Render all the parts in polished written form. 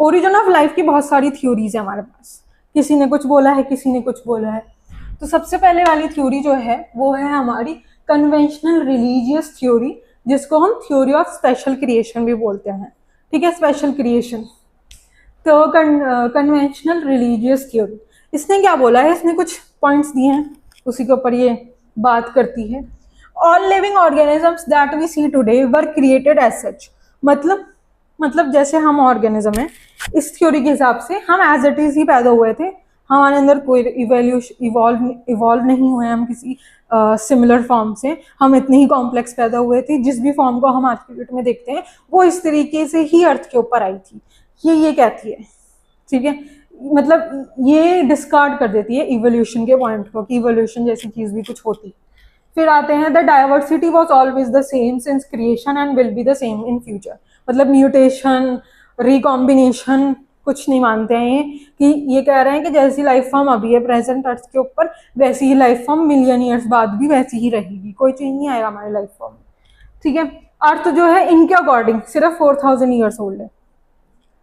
Origin of life की बहुत सारी थ्योरीज है हमारे पास, किसी ने कुछ बोला है, किसी ने कुछ बोला है। तो सबसे पहले वाली थ्योरी जो है वो है हमारी कन्वेंशनल रिलीजियस थ्योरी, जिसको हम थ्योरी ऑफ स्पेशल क्रिएशन भी बोलते हैं। ठीक है, स्पेशल क्रिएशन। तो कन्वेंशनल रिलीजियस थ्योरी, इसने क्या बोला है, इसने कुछ पॉइंट्स दिए हैं, उसी के ऊपर ये बात करती है। All living organisms that we see today were created as such. मतलब जैसे हम ऑर्गेनिज्म है, इस थ्योरी के हिसाब से हम एज इट इज ही पैदा हुए थे, हमारे अंदर कोई इवॉल्व नहीं हुए हम किसी सिमिलर फॉर्म से, हम इतने ही कॉम्प्लेक्स पैदा हुए थे। जिस भी फॉर्म को हम आज की डेट में देखते हैं वो इस तरीके से ही अर्थ के ऊपर आई थी, ये कहती है। ठीक है, मतलब ये डिस्कार्ड कर देती है इवोल्यूशन के पॉइंट को कि इवोल्यूशन जैसी चीज भी कुछ होती। फिर आते हैं the diversity was always the same since creation and will be the same in future. मतलब म्यूटेशन, रिकॉम्बिनेशन कुछ नहीं मानते हैं ये, कि ये कह रहे हैं कि जैसी लाइफ फॉर्म अभी है प्रेजेंट अर्थ के ऊपर, वैसी ही लाइफ फॉर्म मिलियन ईयर्स बाद भी वैसी ही रहेगी, कोई चेंज नहीं आएगा हमारी लाइफ फॉर्म में। ठीक है, अर्थ जो है इनके अकॉर्डिंग सिर्फ 4000 ईयर्स ओल्ड है,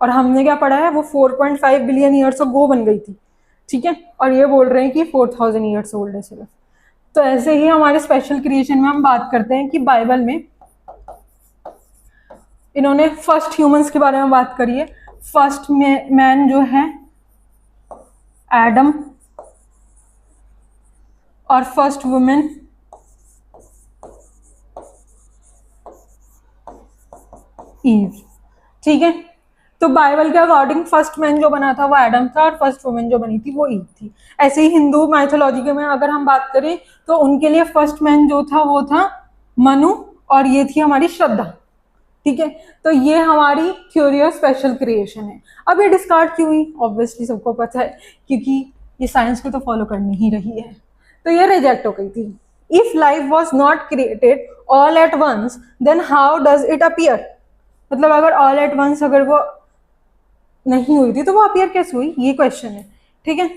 और हमने क्या पढ़ा है वो 4.5 बिलियन ईयर्स अगो बन गई थी। ठीक है, और ये बोल रहे हैं कि 4000 ईयर्स ओल्ड है सिर्फ। तो ऐसे ही हमारे स्पेशल क्रिएशन में हम बात करते हैं कि बाइबल में इन्होंने फर्स्ट ह्यूमंस के बारे में बात करी है। फर्स्ट मैन जो है एडम, और फर्स्ट वुमेन ईव। ठीक है, तो बाइबल के अकॉर्डिंग फर्स्ट मैन जो बना था वो एडम था, और फर्स्ट वुमेन जो बनी थी वो ईव थी। ऐसे ही हिंदू माइथोलॉजी के में अगर हम बात करें तो उनके लिए फर्स्ट मैन जो था वो था मनु, और ये थी हमारी श्रद्धा। ठीक है, तो ये हमारी थ्योरी ऑफ स्पेशल क्रिएशन है। अब ये डिस्कार्ड क्यों हुई, ऑब्वियसली सबको पता है, क्योंकि ये साइंस को तो फॉलो कर नहीं रही है, तो ये रिजेक्ट हो गई थी। If life was not created all at once then how does it appear. मतलब अगर ऑल एट वंस अगर वो नहीं हुई थी तो वो अपीयर कैसे हुई, ये क्वेश्चन है। ठीक है,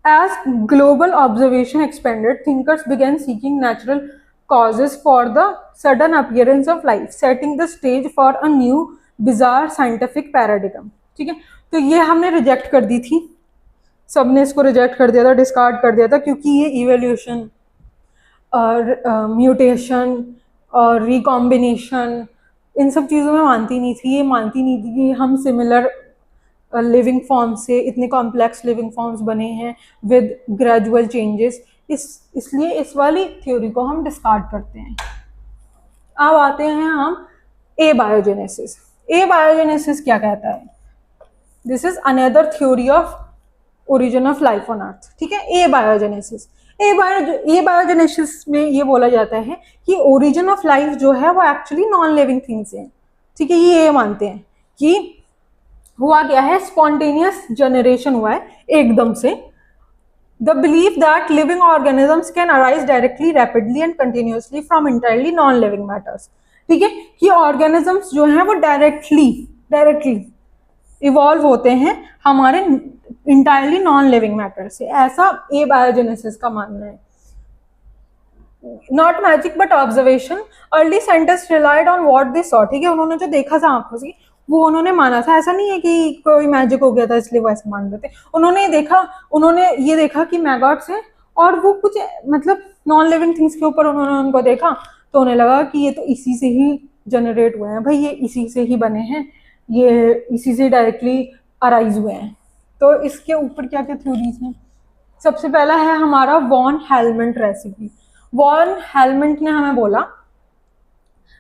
as global observation expanded, thinkers began seeking natural causes for the sudden appearance of life, setting the stage for a new bizarre scientific paradigm. ठीक है, तो ये हमने रिजेक्ट कर दी थी, सबने इसको रिजेक्ट कर दिया था, डिस्कार्ड कर दिया था, क्योंकि ये इवोल्यूशन और म्यूटेशन और रिकॉम्बिनेशन इन सब चीज़ों में मानती नहीं थी। ये मानती नहीं थी कि हम सिमिलर लिविंग फॉर्म से इतने कॉम्प्लेक्स लिविंग फॉर्म्स बने हैं विद ग्रेजुअल चेंजेस, इसलिए इस वाली थ्योरी को हम डिस्कार्ड करते हैं। अब आते हैं हम ए बायोजेनेसिस। ए बायोजेनेसिस क्या कहता है, this is another theory of origin of life on earth. ठीक है, ए बायोजेनेसिस। ए बायोजेनेसिस में ये बोला जाता है कि ओरिजिन ऑफ लाइफ जो है वो एक्चुअली नॉन लिविंग थिंग्स है। ठीक है, ये मानते हैं कि हुआ क्या है, स्पॉन्टेनियस जनरेशन हुआ है एकदम से। The believe that living organisms can arise directly, rapidly and continuously from entirely non living matters. ठीक है, कि ऑर्गेनिजम्स जो हैं वो डायरेक्टली इवॉल्व होते हैं हमारे इंटायरली नॉन लिविंग मैटर से, ऐसा ए बायोजेनेसिस का मानना है। Not magic but observation, early scientist relied on what they saw. ठीक है, उन्होंने जो देखा था आंखों से वो उन्होंने माना था, ऐसा नहीं है कि कोई मैजिक हो गया था इसलिए वो ऐसा मान रहे थे। उन्होंने ये देखा कि मैगॉट्स हैं, और वो कुछ मतलब नॉन लिविंग थिंग्स के ऊपर उन्होंने उनको देखा, तो उन्हें लगा कि ये तो इसी से ही जनरेट हुए हैं भाई, ये इसी से ही बने हैं, ये इसी से डायरेक्टली अराइज हुए हैं। तो इसके ऊपर क्या क्या थ्योरीज हैं, सबसे पहला है हमारा van Helmont recipe. Van Helmont ने हमें बोला,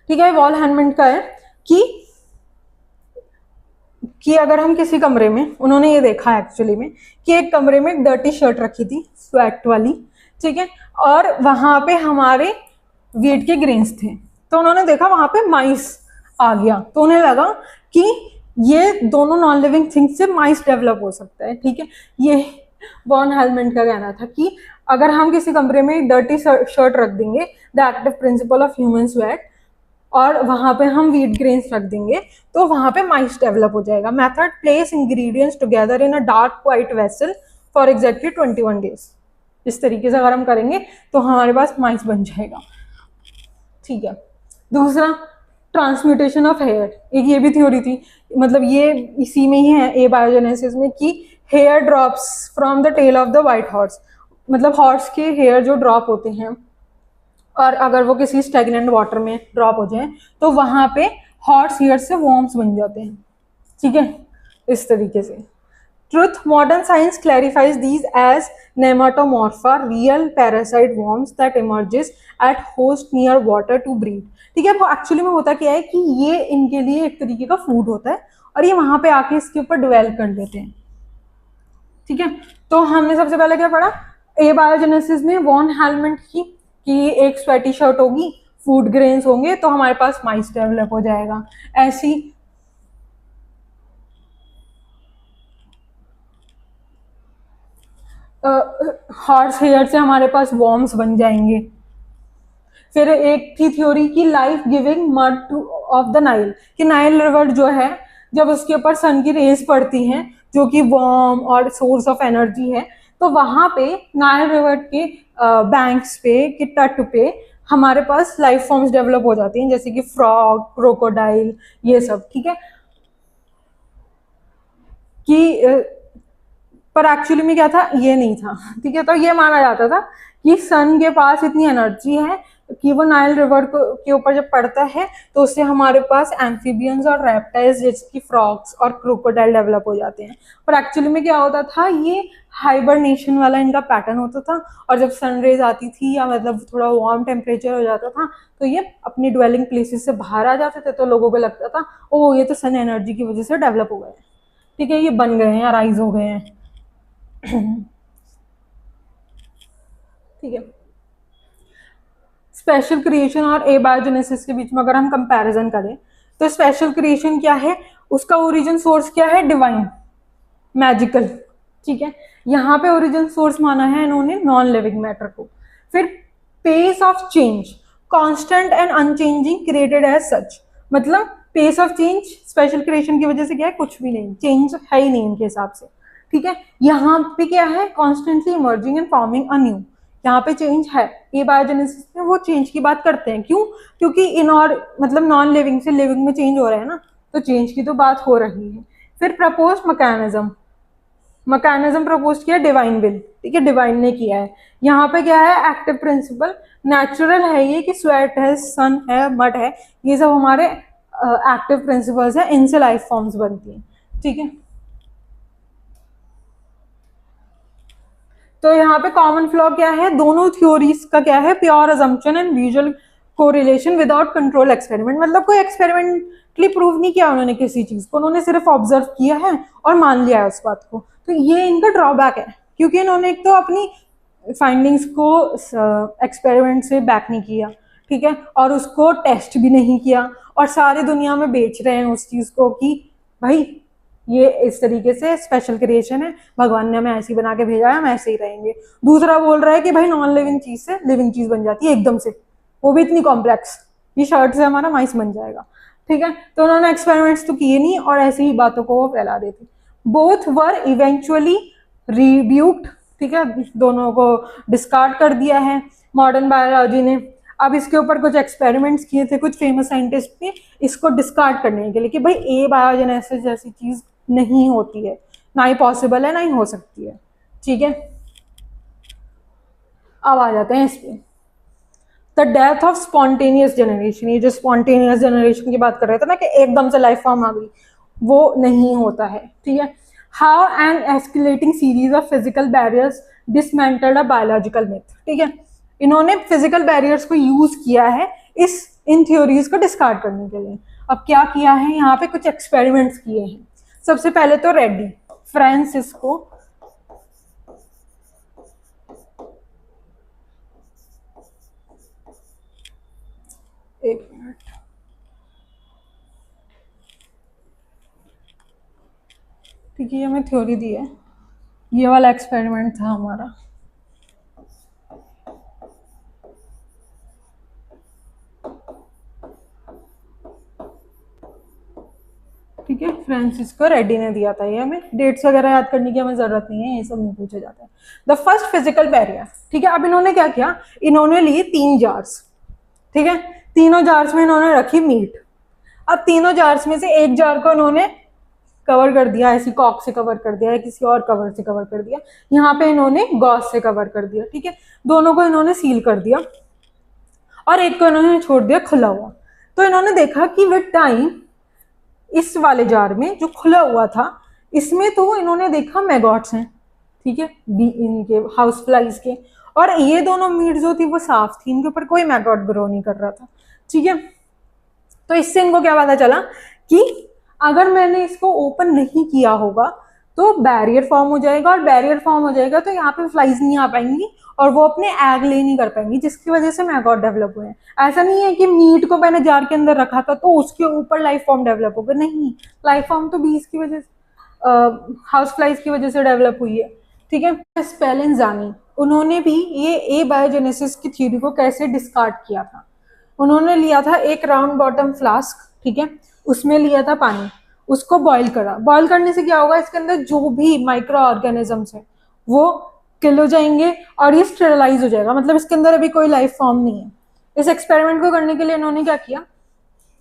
ठीक है, वॉन हेलमेंट का है कि अगर हम किसी कमरे में, उन्होंने ये देखा एक्चुअली में कि एक कमरे में एक डर्टी शर्ट रखी थी स्वेट वाली, ठीक है, और वहां पे हमारे वीट के ग्रेन्स थे, तो उन्होंने देखा वहां पे माइस आ गया, तो उन्हें लगा कि ये दोनों नॉन लिविंग थिंग्स से माइस डेवलप हो सकता है। ठीक है, ये वॉन हेलमेंट का कहना था कि अगर हम किसी कमरे में डर्टी शर्ट रख देंगे, the active principle of human sweat, और वहां पे हम व्हीट ग्रेन्स रख देंगे तो वहां पे माइस डेवलप हो जाएगा। Method, place ingredients together in a dark white vessel for exactly 21 days. इस तरीके से अगर हम करेंगे तो हमारे पास माइस बन जाएगा। ठीक है, दूसरा ट्रांसम्यूटेशन ऑफ हेयर, एक ये भी थ्योरी थी, मतलब ये इसी में ही है एबायोजेनेसिस में, कि hair drops from the tail of the white horse, मतलब हॉर्स के हेयर जो ड्रॉप होते हैं और अगर वो किसी स्टेगनेंट वाटर में ड्रॉप हो जाए तो वहां पे हॉर्स हेयर से वॉर्म्स बन जाते हैं, ठीक है, इस तरीके से। Truth, modern science clarifies these as nematomorpha, real parasite worms that emerges at host near water to breed। ठीक है, वो एक्चुअली में होता क्या है कि ये इनके लिए एक तरीके का फूड होता है और ये वहां पे आके इसके ऊपर डिवेल्प कर लेते हैं, ठीक है। तो हमने सबसे पहले क्या पढ़ा एबायोजेनेसिस में, वॉन हेलमेंट की, कि एक स्वेटी शर्ट होगी, फूड ग्रेन्स होंगे तो हमारे पास माइस डेवलप हो जाएगा, ऐसी हॉर्स हेयर से हमारे पास वॉर्म्स बन जाएंगे। फिर एक थी थ्योरी की life giving mud of the Nile, कि नाइल रिवर जो है जब उसके ऊपर सन की रेज पड़ती हैं जो कि वार्म और सोर्स ऑफ एनर्जी है, तो वहां पे नाइल रिवर के बैंक्स पे, के तट पे हमारे पास लाइफ फॉर्म्स डेवलप हो जाती हैं, जैसे कि फ्रॉग, क्रोकोडाइल, ये सब, ठीक है। कि पर एक्चुअली में क्या था, ये नहीं था, ठीक है। तो ये माना जाता था कि सन के पास इतनी एनर्जी है कि वो नाइल रिवर के ऊपर जब पड़ता है तो उससे हमारे पास एम्फीबियंस और रेप्टाइल्स जैसे कि फ्रॉग्स और क्रोकोडाइल डेवलप हो जाते हैं। पर एक्चुअली में क्या होता था, ये हाइबरनेशन वाला इनका पैटर्न होता था, और जब सनरेज आती थी या मतलब थोड़ा वार्म टेम्परेचर हो जाता था तो ये अपनी ड्वेलिंग प्लेसेस से बाहर आ जाते थे, तो लोगों को लगता था ओ ये तो सन एनर्जी की वजह से डेवलप हो गए हैं, ठीक है, ये बन गए हैं, राइज हो गए हैं, ठीक है। स्पेशल क्रिएशन और एबायोजेनेसिस के बीच में अगर हम कंपैरिजन करें तो स्पेशल क्रिएशन क्या है, उसका ओरिजिन सोर्स क्या है, डिवाइन, मैजिकल, ठीक है। यहाँ पे ओरिजिन सोर्स माना है इन्होंने नॉन लिविंग मैटर को। फिर pace of change, constant and unchanging created as such, मतलब pace of change special creation की वजह से क्या है, कुछ भी नहीं, चेंज है ही नहीं इनके हिसाब से, ठीक है। यहाँ पे क्या है, constantly emerging and forming a new, यहाँ पे चेंज है। ये बायोजेनेसिस में वो चेंज की बात करते हैं, क्यों, क्योंकि इन और मतलब नॉन लिविंग से लिविंग में चेंज हो रहा है ना, तो चेंज की तो बात हो रही है। फिर प्रपोज मैकेनिज्म, मैकेनिज्म प्रपोज किया डिवाइन विल, ठीक है, डिवाइन ने किया है। यहाँ पे क्या है, एक्टिव प्रिंसिपल, नेचुरल है ये कि स्वेट है, सन है, मड है, ये सब हमारे एक्टिव प्रिंसिपल्स है, इनसे लाइफ फॉर्म्स बनती हैं, ठीक है। तो यहाँ पे कॉमन फ्लॉ क्या है, दोनों थ्योरीज का क्या है, pure assumption and visual correlation without control experiment, मतलब कोई एक्सपेरिमेंटली प्रूव नहीं किया उन्होंने किसी चीज को, उन्होंने सिर्फ ऑब्जर्व किया है और मान लिया है उस बात को। तो ये इनका ड्रॉबैक है, क्योंकि इन्होंने एक तो अपनी फाइंडिंग्स को एक्सपेरिमेंट से बैक नहीं किया, ठीक है, और उसको टेस्ट भी नहीं किया, और सारी दुनिया में बेच रहे हैं उस चीज को कि भाई ये इस तरीके से स्पेशल क्रिएशन है, भगवान ने हमें ऐसे ही बना के भेजा है, हम ऐसे ही रहेंगे। दूसरा बोल रहा है कि भाई नॉन लिविंग चीज से लिविंग चीज बन जाती है एकदम से, वो भी इतनी कॉम्प्लेक्स, ये शर्ट से हमारा माइस बन जाएगा, ठीक है। तो उन्होंने एक्सपेरिमेंट्स तो किए नहीं और ऐसी ही बातों को वो फैला देते। बोथ वर इवेंचुअली रिब्यूक्ड, ठीक है, दोनों को डिस्कार्ड कर दिया है मॉडर्न बायोलॉजी ने। अब इसके ऊपर कुछ एक्सपेरिमेंट्स किए थे कुछ फेमस साइंटिस्ट ने इसको डिस्कार्ड करने के लिए, कि भाई ए बायोजेनेसिस जैसी चीज नहीं होती है, ना ही पॉसिबल है, ना ही हो सकती है, ठीक है। अब आ जाते हैं इस पे, the death of spontaneous generation, ये जो स्पॉन्टेनियस जनरेशन की बात कर रहे थे ना कि एकदम से लाइफ फॉर्म आ गई, वो नहीं होता है, ठीक है। How an escalating series of physical barriers dismantled a biological myth, ठीक है, इन्होंने फिजिकल बैरियर्स को यूज किया है इस इन थ्योरीज को डिस्कार्ड करने के लिए। अब क्या किया है, यहाँ पे कुछ एक्सपेरिमेंट्स किए हैं। सबसे पहले तो रेड्डी फ्रांसिस्को, एक मिनट, ठीक है, ये हमें थ्योरी दी है, ये वाला एक्सपेरिमेंट था हमारा, ठीक है, फ्रांसिस्को रेड्डी ने दिया था। ये हमें डेट्स वगैरह याद करने की हमें जरूरत नहीं है, ये सब नहीं पूछा जाता है। द फर्स्ट फिजिकल बैरियर, ठीक है। अब इन्होंने क्या किया, इन्होंने लिए 3 जार्स, ठीक है, तीनों जार्स में इन्होंने रखी मीट, अब तीनों जार्स में से एक जार को इन्होंने कवर कर दिया, ऐसी कॉक से कवर कर दिया या किसी और कवर से कवर कर दिया, यहाँ पे इन्होंने गॉस से कवर कर दिया, ठीक है। दोनों को इन्होंने सील कर दिया और एक को इन्होंने छोड़ दिया खुला हुआ। तो इन्होंने देखा कि विद टाइम इस वाले जार में जो खुला हुआ था इसमें तो इन्होंने देखा मैगॉट्स हैं, ठीक है, बी इनके हाउस फ्लाइज के, और ये दोनों मीट जो थी वो साफ थी, इनके ऊपर कोई मैगॉट ग्रो नहीं कर रहा था, ठीक है। तो इससे इनको क्या पता चला कि अगर मैंने इसको ओपन नहीं किया होगा तो बैरियर फॉर्म हो जाएगा, और बैरियर फॉर्म हो जाएगा तो यहाँ पे फ्लाइज नहीं आ पाएंगी और वो अपने एग ले नहीं कर पाएंगी, जिसकी वजह से मैगॉट डेवलप हुए हैं। ऐसा नहीं है कि मीट को मैंने जार के अंदर रखा था तो उसके ऊपर लाइफ फॉर्म डेवलप होगा, नहीं, लाइफ फॉर्म तो बीज की वजह से, हाउस फ्लाइज की वजह से डेवलप हुई है, ठीक है। स्पेलेंजानी, उन्होंने भी ये ए बायोजेनेसिस की थ्योरी को कैसे डिस्कार्ड किया था। उन्होंने लिया था एक राउंड बॉटम फ्लास्क, ठीक है, उसमें लिया था पानी, उसको बॉईल करा। बॉईल करने से क्या होगा, इसके अंदर जो भी माइक्रो ऑर्गेनिजम्स है वो किल हो जाएंगे और ये स्टेरलाइज हो जाएगा, मतलब इसके अंदर अभी कोई लाइफ फॉर्म नहीं है। इस एक्सपेरिमेंट को करने के लिए इन्होंने क्या किया,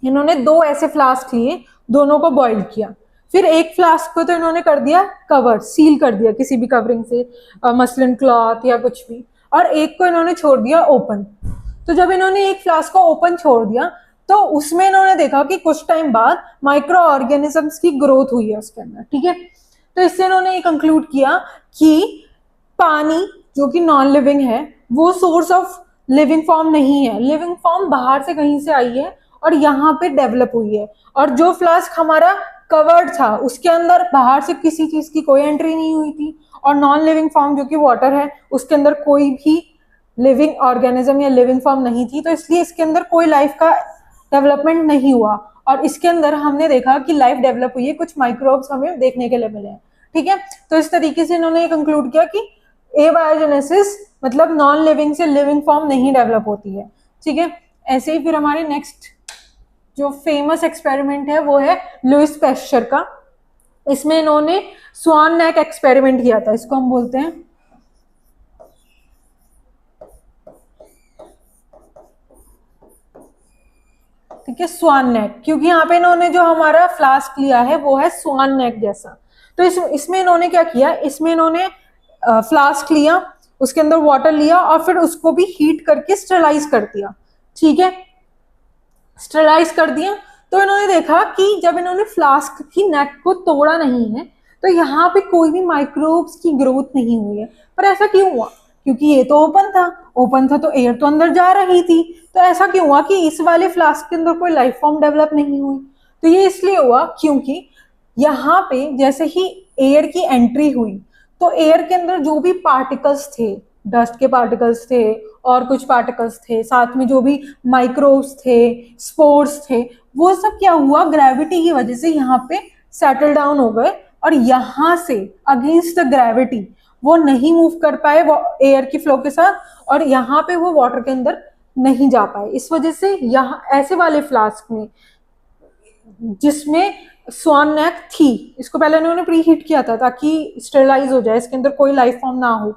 इन्होंने दो ऐसे फ्लास्क लिए, दोनों को बॉईल किया, फिर एक फ्लास्क को तो इन्होंने कर दिया कवर, सील कर दिया किसी भी कवरिंग से, मसलिन क्लॉथ या कुछ भी, और एक को इन्होंने छोड़ दिया ओपन। तो जब इन्होंने एक फ्लास्क को ओपन छोड़ दिया तो उसमें इन्होंने देखा कि कुछ टाइम बाद माइक्रो ऑर्गेनिजम्स की ग्रोथ हुई है उसके अंदर, ठीक है। तो इससे इन्होंने ये कंक्लूड किया कि पानी जो कि नॉन लिविंग है वो सोर्स ऑफ लिविंग फॉर्म नहीं है, लिविंग फॉर्म बाहर से कहीं से आई है और यहाँ पे डेवलप हुई है, और जो फ्लास्क हमारा कवर्ड था उसके अंदर बाहर से किसी चीज की कोई एंट्री नहीं हुई थी, और नॉन लिविंग फॉर्म जो कि वाटर है उसके अंदर कोई भी लिविंग ऑर्गेनिज्म या लिविंग फॉर्म नहीं थी, तो इसलिए इसके अंदर कोई लाइफ का डेवलपमेंट नहीं हुआ, और इसके अंदर हमने देखा कि लाइफ डेवलप हुई है, कुछ माइक्रोब्स हमें देखने के लिए मिले हैं, ठीक है। तो इस तरीके से इन्होंने ये कंक्लूड किया कि एबायोजेनेसिस मतलब नॉन लिविंग से लिविंग फॉर्म नहीं डेवलप होती है, ठीक है। ऐसे ही फिर हमारे नेक्स्ट जो फेमस एक्सपेरिमेंट है वो है लुइस पैस्चर का। इसमें इन्होंने स्वान नेक एक्सपेरिमेंट किया था, इसको हम बोलते हैं, ठीक है, स्वान नेक, क्योंकि यहाँ पे इन्होंने जो हमारा फ्लास्क लिया है वो है स्वान नेक जैसा। तो इसमें इन्होंने क्या किया, इसमें इन्होंने फ्लास्क लिया, उसके अंदर वाटर लिया और फिर उसको भी हीट करके स्टरलाइज कर दिया, ठीक है, स्टरलाइज कर दिया। तो इन्होंने देखा कि जब इन्होंने फ्लास्क की नेक को तोड़ा नहीं है तो यहाँ पे कोई भी माइक्रोब्स की ग्रोथ नहीं हुई है। पर ऐसा क्यों हुआ, क्योंकि ये तो ओपन था तो एयर तो अंदर जा रही थी, तो ऐसा क्यों हुआ कि इस वाले फ्लास्क के अंदर कोई लाइफ फॉर्म डेवलप नहीं हुई। तो ये इसलिए हुआ क्योंकि यहाँ पे जैसे ही एयर की एंट्री हुई तो एयर के अंदर जो भी पार्टिकल्स थे, डस्ट के पार्टिकल्स थे और कुछ पार्टिकल्स थे, साथ में जो भी माइक्रोब्स थे, स्पोर्स थे, वो सब क्या हुआ, ग्रेविटी की वजह से यहाँ पे सेटल डाउन हो गए, और यहाँ से अगेंस्ट द ग्रेविटी वो नहीं मूव कर पाए वो एयर की फ्लो के साथ, और यहाँ पे वो वाटर के अंदर नहीं जा पाए। इस वजह से यहाँ ऐसे वाले फ्लास्क में जिसमें स्वान नेक थी, इसको पहले उन्होंने प्री हीट किया था ताकि स्टेरलाइज हो जाए, इसके अंदर कोई लाइफ फॉर्म ना हो,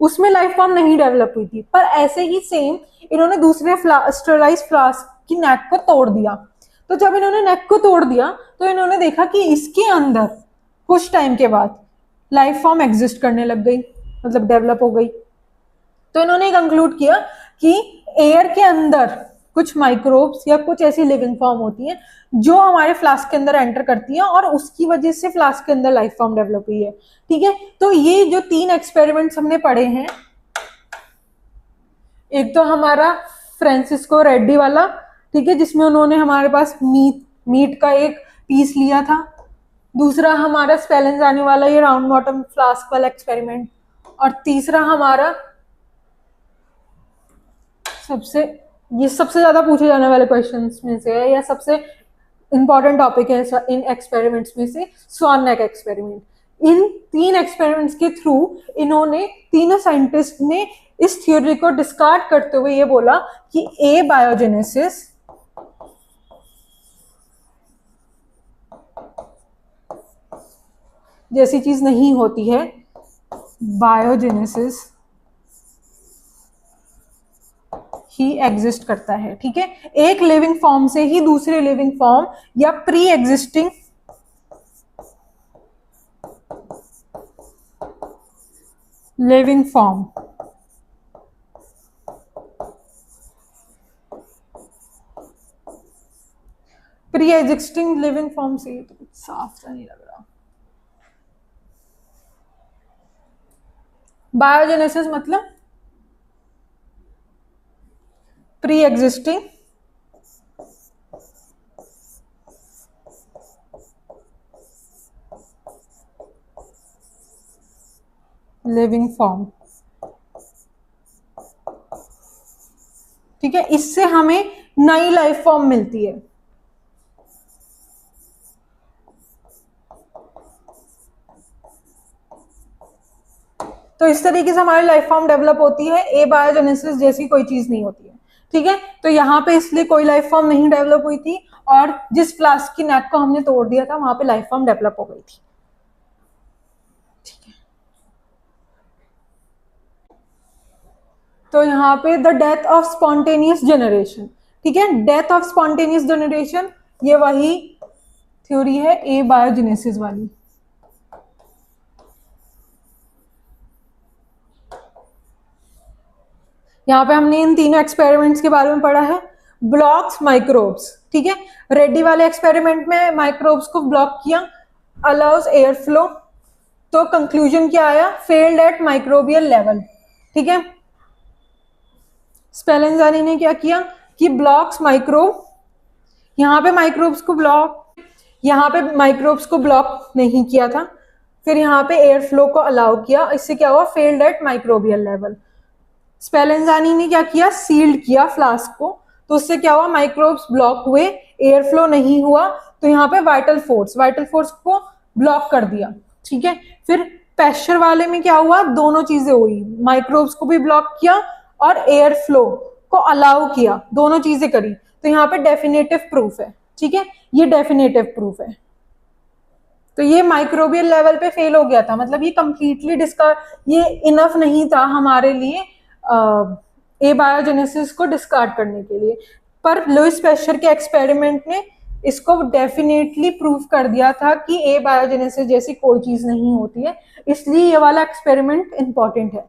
उसमें लाइफ फॉर्म नहीं डेवलप हुई थी। पर ऐसे ही सेम इन्होंने दूसरे स्टेरलाइज फ्लास्क की नेक को तोड़ दिया। तो जब इन्होंने नेक को तोड़ दिया तो इन्होंने देखा कि इसके अंदर कुछ टाइम के बाद लाइफ फॉर्म एग्जिस्ट करने लग गई, मतलब डेवलप हो गई। तो इन्होंने कंक्लूड किया कि एयर के अंदर कुछ माइक्रोब्स या कुछ ऐसी लिविंग फॉर्म होती है जो हमारे फ्लास्क के अंदर एंटर करती है और उसकी वजह से फ्लास्क के अंदर लाइफ फॉर्म डेवलप हुई है, ठीक है। तो ये जो 3 एक्सपेरिमेंट्स हमने पढ़े हैं, एक तो हमारा फ्रांसिस्को रेड्डी वाला, ठीक है, जिसमें उन्होंने हमारे पास मीट का एक पीस लिया था, दूसरा हमारा स्पेलेंजानी वाला ये राउंड बॉटम फ्लास्क वाला एक्सपेरिमेंट, और तीसरा हमारा सबसे ज्यादा पूछे जाने वाले क्वेश्चंस में से है या सबसे इंपॉर्टेंट टॉपिक है इन एक्सपेरिमेंट्स में से, स्वान नेक एक्सपेरिमेंट। इन 3 एक्सपेरिमेंट्स के थ्रू इन्होंने तीनों साइंटिस्ट ने इस थ्योरी को डिस्कार्ड करते हुए ये बोला कि ए बायोजेनेसिस जैसी चीज नहीं होती है, बायोजेनेसिस ही एग्जिस्ट करता है, ठीक है। एक लिविंग फॉर्म से ही दूसरे लिविंग फॉर्म या pre existing living form pre existing living form से, तो कुछ साफ सा नहीं लग रहा। बायोजेनेसिस मतलब प्री एग्जिस्टिंग लिविंग फॉर्म, ठीक है। इससे हमें नई लाइफ फॉर्म मिलती है। तो इस तरीके से हमारी लाइफ फॉर्म डेवलप होती है। एबायोजेनेसिस जैसी कोई चीज नहीं होती है, ठीक है। तो यहाँ पे इसलिए कोई लाइफ फॉर्म नहीं डेवलप हुई थी, और जिस फ्लास्क की नेक को हमने तोड़ दिया था वहां पे लाइफ फॉर्म डेवलप हो गई थी, ठीक है। तो यहाँ पे the death of spontaneous generation, ठीक है। डेथ ऑफ स्पॉन्टेनियस जनरेशन ये वही थ्योरी है एबायोजेनेसिस वाली। यहाँ पे हमने इन तीनों एक्सपेरिमेंट्स के बारे में पढ़ा है। ब्लॉक्स माइक्रोब्स, ठीक है। रेड्डी वाले एक्सपेरिमेंट में माइक्रोब्स को ब्लॉक किया, अलाउज एयर फ्लो, तो कंक्लूजन क्या आया, फेल्ड एट माइक्रोबियल लेवल, ठीक है। स्पेलेंजानी ने क्या किया कि ब्लॉक्स माइक्रोब, यहाँ पे माइक्रोब्स को ब्लॉक नहीं किया था, फिर यहाँ पे एयर फ्लो को अलाउ किया, इससे क्या हुआ, फेल्ड एट माइक्रोबियल लेवल। स्पेलेंजानी ने क्या किया, सील्ड किया फ्लास्क को, तो उससे क्या हुआ, माइक्रोब्स ब्लॉक हुए, एयर फ्लो नहीं हुआ, तो यहाँ पे वाइटल फोर्स को ब्लॉक कर दिया, ठीक है। फिर पैश्चर वाले में क्या हुआ, दोनों चीजें हुई, माइक्रोब्स को भी ब्लॉक किया और एयर फ्लो को अलाउ किया, दोनों चीजें करी, तो यहाँ पे डेफिनेटिव प्रूफ है, ठीक है। ये डेफिनेटिव प्रूफ है। तो ये माइक्रोबियल लेवल पे फेल हो गया था, मतलब ये कंप्लीटली ये इनफ नहीं था हमारे लिए एबायोजेनेसिस को डिस्कार्ड करने के लिए, पर लुईस पैश्चर के एक्सपेरिमेंट ने इसको डेफिनेटली प्रूव कर दिया था कि एबायोजेनेसिस जैसी कोई चीज नहीं होती है, इसलिए ये वाला एक्सपेरिमेंट इंपॉर्टेंट है।